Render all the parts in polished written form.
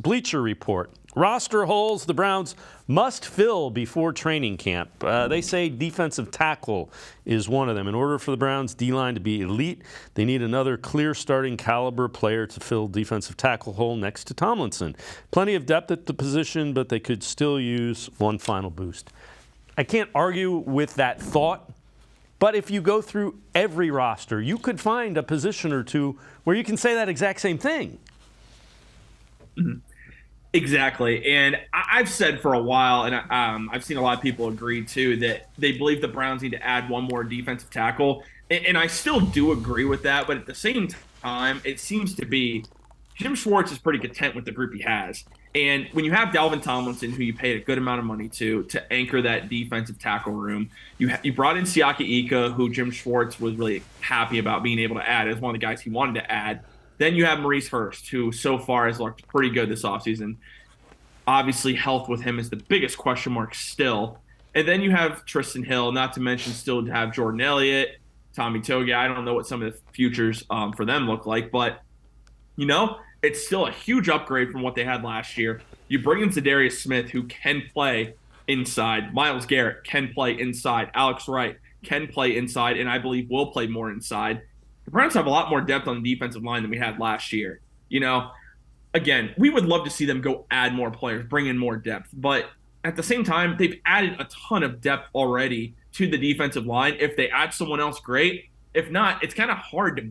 Bleacher Report. Roster holes the Browns must fill before training camp. They say defensive tackle is one of them. In order for the Browns' D-line to be elite, they need another clear starting caliber player to fill defensive tackle hole next to Tomlinson. Plenty of depth at the position, but they could still use one final boost. I can't argue with that thought, but if you go through every roster, you could find a position or two where you can say that exact same thing. Mm-hmm. Exactly. And I've said for a while, and I've seen a lot of people agree too, that they believe the Browns need to add one more defensive tackle. And I still do agree with that. But at the same time, it seems to be Jim Schwartz is pretty content with the group he has. And when you have Dalvin Tomlinson, who you paid a good amount of money to anchor that defensive tackle room, you brought in Siaki Ika, who Jim Schwartz was really happy about being able to add as one of the guys he wanted to add. Then you have Maurice Hurst, who so far has looked pretty good this offseason. Obviously, health with him is the biggest question mark still. And then you have Tristan Hill, not to mention still to have Jordan Elliott, Tommy Togiai. I don't know what some of the futures for them look like, but, it's still a huge upgrade from what they had last year. You bring in Zadarius Smith, who can play inside. Myles Garrett can play inside. Alex Wright can play inside, and I believe will play more inside. The Browns have a lot more depth on the defensive line than we had last year. Again, we would love to see them go add more players, bring in more depth. But at the same time, they've added a ton of depth already to the defensive line. If they add someone else, great. If not, it's kind of hard to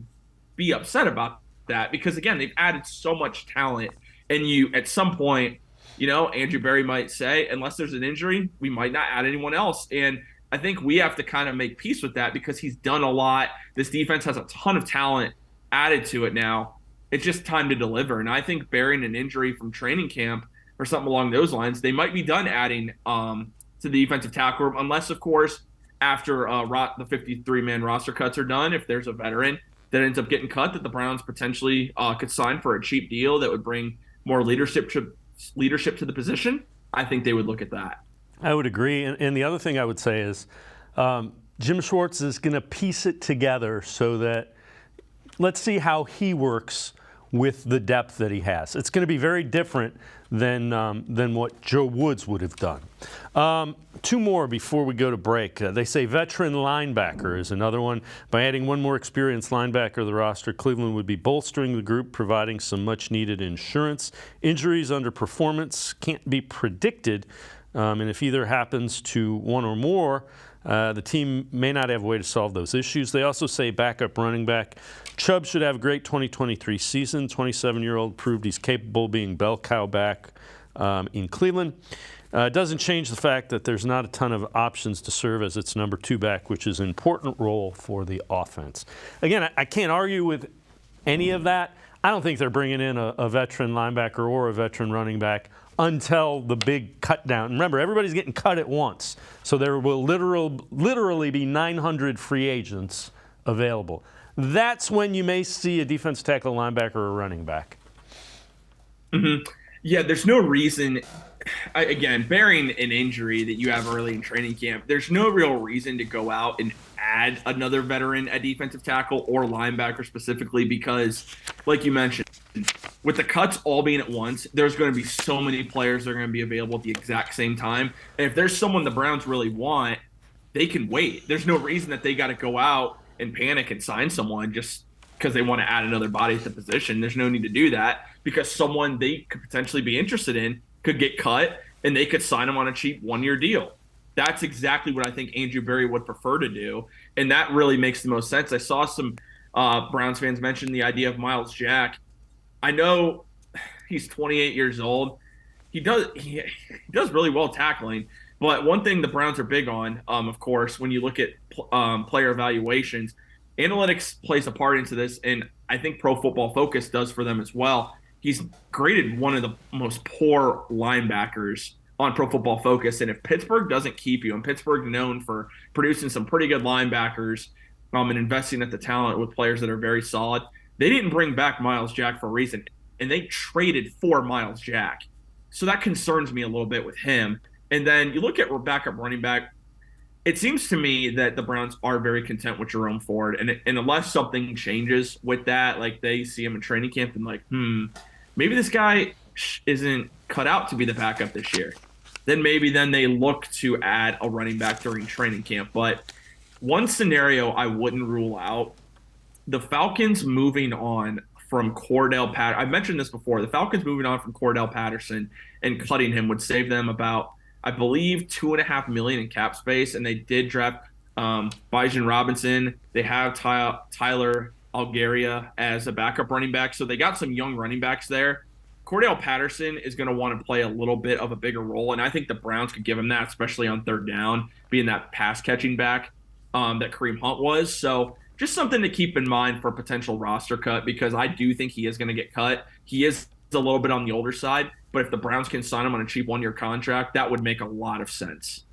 be upset about that because, again, they've added so much talent. And at some point, Andrew Berry might say, unless there's an injury, we might not add anyone else. And I think we have to kind of make peace with that because he's done a lot. This defense has a ton of talent added to it now. It's just time to deliver. And I think bearing an injury from training camp or something along those lines, they might be done adding to the defensive tackle room, unless, of course, after the 53-man roster cuts are done, if there's a veteran that ends up getting cut that the Browns potentially could sign for a cheap deal that would bring more leadership to the position, I think they would look at that. I would agree. And the other thing I would say is Jim Schwartz is going to piece it together so that let's see how he works with the depth that he has. It's going to be very different than what Joe Woods would have done. Two more before we go to break. They say veteran linebacker is another one. By adding one more experienced linebacker to the roster, Cleveland would be bolstering the group, providing some much-needed insurance. Injuries, underperformance can't be predicted. And if either happens to one or more, the team may not have a way to solve those issues. They also say backup running back. Chubb should have a great 2023 season. 27-year-old proved he's capable of being bell cow back in Cleveland. It doesn't change the fact that there's not a ton of options to serve as its number two back, which is an important role for the offense. Again, I can't argue with any of that. I don't think they're bringing in a veteran linebacker or a veteran running back until the big cut down. Remember, everybody's getting cut at once, so there will literally be 900 free agents available. That's when you may see a defense tackle, linebacker, or running back. Mm-hmm. Yeah, there's no reason, again, bearing an injury that you have early in training camp, there's no real reason to go out and add another veteran at defensive tackle or linebacker specifically because, like you mentioned, with the cuts all being at once, there's going to be so many players that are going to be available at the exact same time. And if there's someone the Browns really want, they can wait. There's no reason that they got to go out and panic and sign someone just because they want to add another body to the position. There's no need to do that because someone they could potentially be interested in could get cut and they could sign them on a cheap one-year deal. That's exactly what I think Andrew Berry would prefer to do, and that really makes the most sense. I saw some Browns fans mention the idea of Myles Jack. I know he's 28 years old. He does really well tackling, but one thing the Browns are big on, of course, when you look at player evaluations, analytics plays a part into this, and I think Pro Football Focus does for them as well. He's graded one of the most poor linebackers on Pro Football Focus, and if Pittsburgh doesn't keep you, and Pittsburgh known for producing some pretty good linebackers and investing at the talent with players that are very solid, they didn't bring back Myles Jack for a reason, and they traded for Myles Jack. So that concerns me a little bit with him. And then you look at backup running back, it seems to me that the Browns are very content with Jerome Ford, and unless something changes with that, like they see him in training camp and like, maybe this guy isn't cut out to be the backup this year, then maybe then they look to add a running back during training camp. But one scenario I wouldn't rule out, the Falcons moving on from Cordell Patterson. I mentioned this before. The Falcons moving on from Cordell Patterson and cutting him would save them about, I believe, $2.5 million in cap space. And they did draft Bijan Robinson. They have Tyler Algeria as a backup running back. So they got some young running backs there. Cordell Patterson is going to want to play a little bit of a bigger role, and I think the Browns could give him that, especially on third down, being that pass catching back that Kareem Hunt was. So just something to keep in mind for a potential roster cut, because I do think he is going to get cut. He is a little bit on the older side, but if the Browns can sign him on a cheap 1-year contract, that would make a lot of sense.